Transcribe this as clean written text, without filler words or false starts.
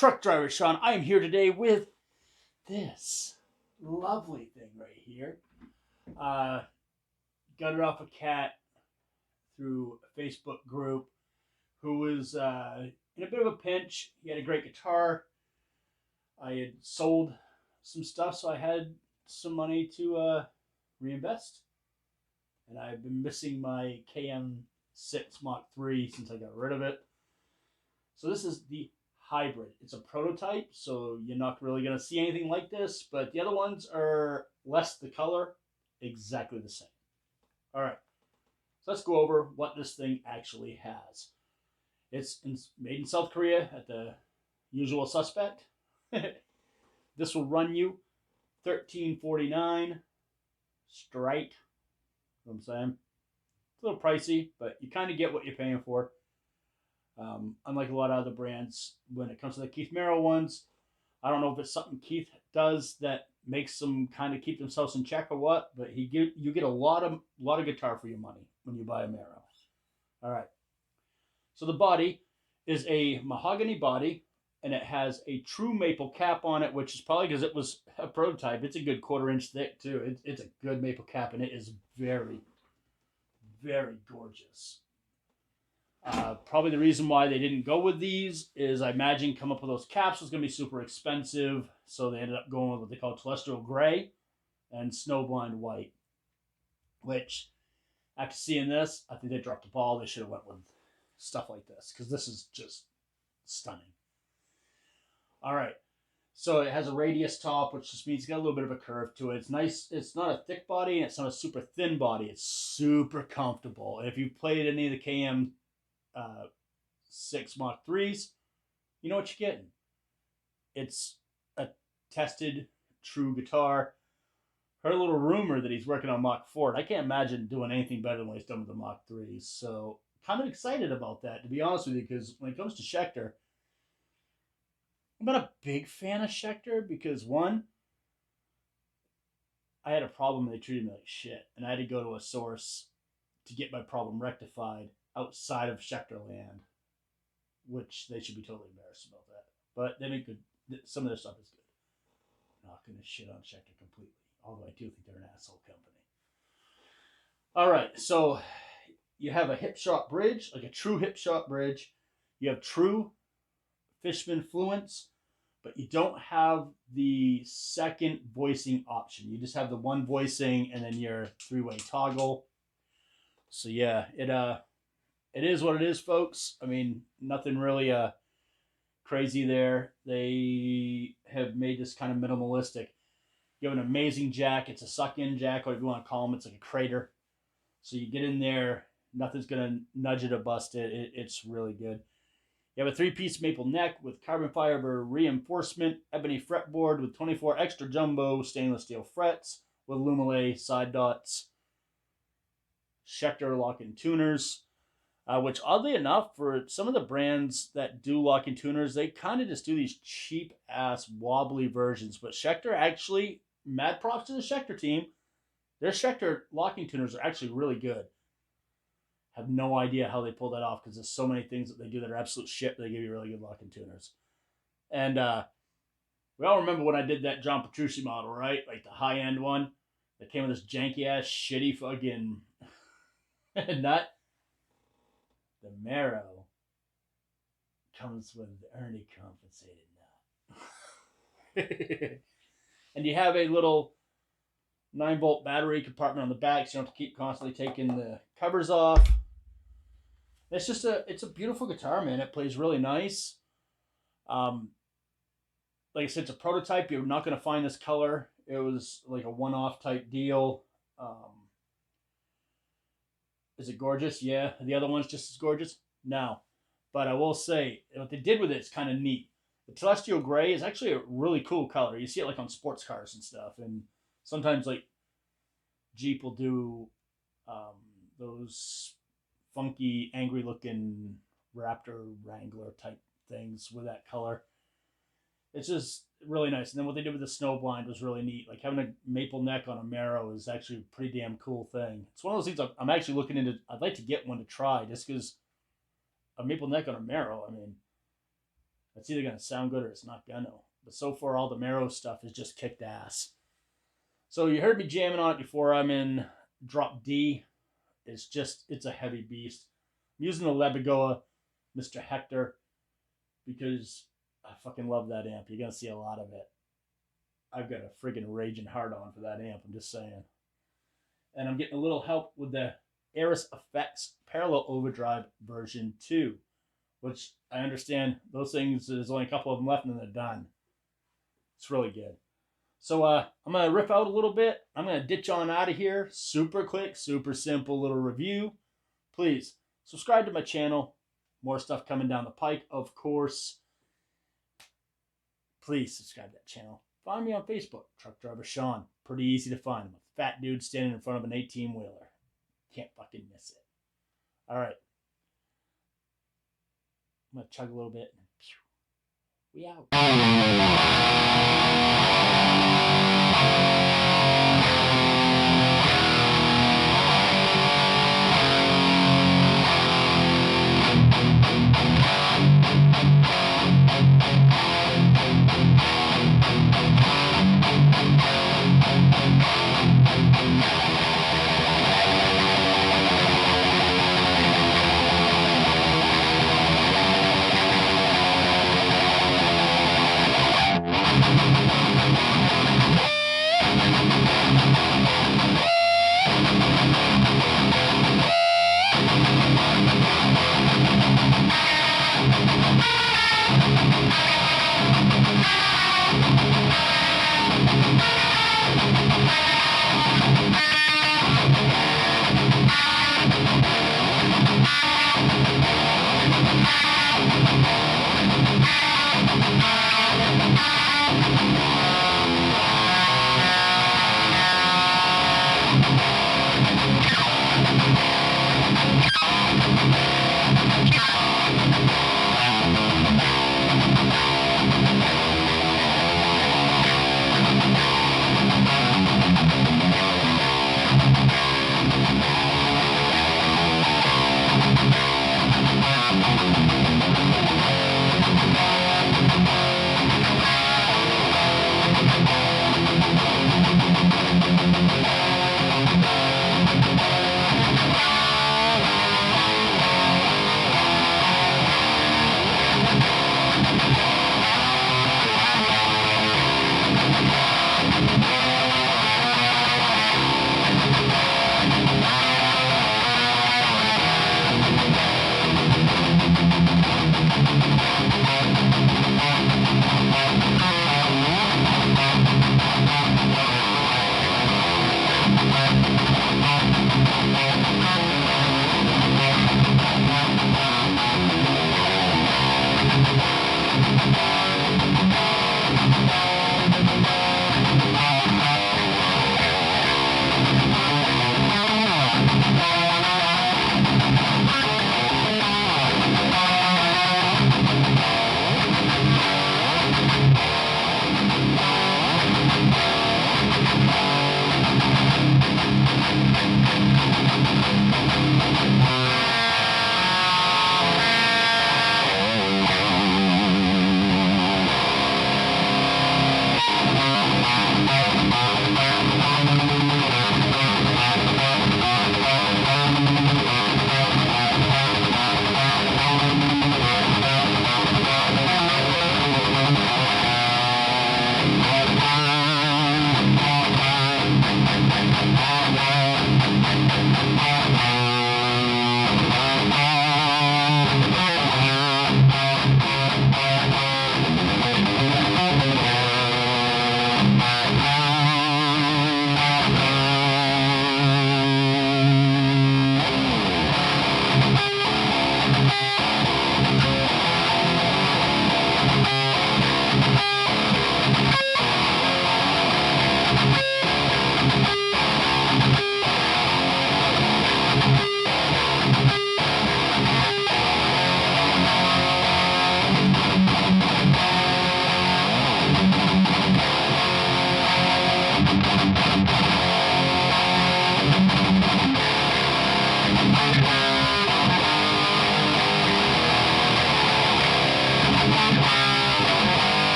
Truck driver Sean, I am here today with this lovely thing right here. Uh, got it off a cat through a Facebook group who was in a bit of a pinch. He had a great guitar. I had sold some stuff, so I had some money to reinvest. And I've been missing my KM-6 Mach 3 since I got rid of it. So this is the hybrid. It's a prototype, so you're not really going to see anything like this, but the other ones are less the color, exactly the same. All right, so let's go over what this thing actually has. It's made in South Korea at the usual suspect. This will run you $13.49 straight. You know what I'm saying? It's a little pricey, but you kind of get what you're paying for. Unlike a lot of other brands, when it comes to the Keith Merrill ones, I don't know if it's something Keith does that makes them kind of keep themselves in check or what, but you get a lot of guitar for your money when you buy a Merrill. All right. So the body is a mahogany body, and it has a true maple cap on it, which is probably because it was a prototype. It's a good 1/4 inch thick too. It's a good maple cap, and it is very, very gorgeous. Probably the reason why they didn't go with these is I imagine come up with those caps was going to be super expensive, so they ended up going with what they call terrestrial gray and snowblind white, which after seeing this, I think they dropped the ball. They should have went with stuff like this because this is just stunning. All right, so it has a radius top, which just means it's got a little bit of a curve to it. It's nice. It's not a thick body, and it's not a super thin body. It's super comfortable. And if you've played any of the KM 6 Mach 3s, you know what you're getting. It's a tested true guitar. Heard a little rumor that he's working on Mach 4. And I can't imagine doing anything better than what he's done with the Mach 3s. So kind of excited about that, to be honest with you, because when it comes to Schecter, I'm not a big fan of Schecter because, one, I had a problem and they treated me like shit. And I had to go to a source to get my problem rectified outside of Schecter land, which they should be totally embarrassed about that. But they make good, some of their stuff is good. I'm not going to shit on Schecter completely, although I do think they're an asshole company. All right, so you have a hip shot bridge, like a true hip shot bridge. You have true Fishman fluence, but you don't have the second voicing option. You just have the one voicing and then your three-way toggle. So yeah, it is what it is, folks. I mean, nothing really crazy there. They have made this kind of minimalistic. You have an amazing jack. It's a suck-in jack, or if you want to call them, it's like a crater. So you get in there, nothing's going to nudge it or bust it. It's really good. You have a 3-piece maple neck with carbon fiber reinforcement, ebony fretboard with 24 extra jumbo stainless steel frets with Lumile side dots, Schecter lock-in tuners, which oddly enough, for some of the brands that do lock-in tuners, they kind of just do these cheap-ass wobbly versions. But Schecter actually, mad props to the Schecter team, their Schecter locking tuners are actually really good. Have no idea how they pull that off because there's so many things that they do that are absolute shit. They give you really good locking tuners. And we all remember when I did that John Petrucci model, right? Like the high-end one that came with this janky-ass, shitty fucking nut. The Marrow comes with the Ernie compensated nut. And you have a little 9-volt battery compartment on the back, so you don't have to keep constantly taking the covers off. It's a beautiful guitar, man. It plays really nice. Like I said, it's a prototype. You're not going to find this color. It was like a one-off type deal. Is it gorgeous? Yeah. Are the other one's just as gorgeous? No. But I will say, what they did with it is kind of neat. The Celestial Gray is actually a really cool color. You see it like on sports cars and stuff. And sometimes like Jeep will do those funky, angry-looking Raptor Wrangler type things with that color. It's just really nice. And then what they did with the Snowblind was really neat. Like having a maple neck on a Marrow is actually a pretty damn cool thing. It's one of those things I'm actually looking into. I'd like to get one to try just because a maple neck on a Marrow, I mean, it's either going to sound good or it's not going to. But so far, all the Marrow stuff is just kicked ass. So you heard me jamming on it before. I'm in drop D. It's a heavy beast. I'm using the Lebegoa Mr. Hector because I fucking love that amp. You're going to see a lot of it. I've got a friggin' raging hard on for that amp, I'm just saying. And I'm getting a little help with the Eris Effects Parallel Overdrive version 2, which I understand those things, there's only a couple of them left and then they're done. It's really good. So I'm going to riff out a little bit. I'm going to ditch on out of here. Super quick, super simple little review. Please subscribe to my channel. More stuff coming down the pike, of course. Please subscribe to that channel. Find me on Facebook, Truck Driver Sean. Pretty easy to find. I'm a fat dude standing in front of an 18-wheeler. Can't fucking miss it. All right. I'm going to chug a little bit. And we out.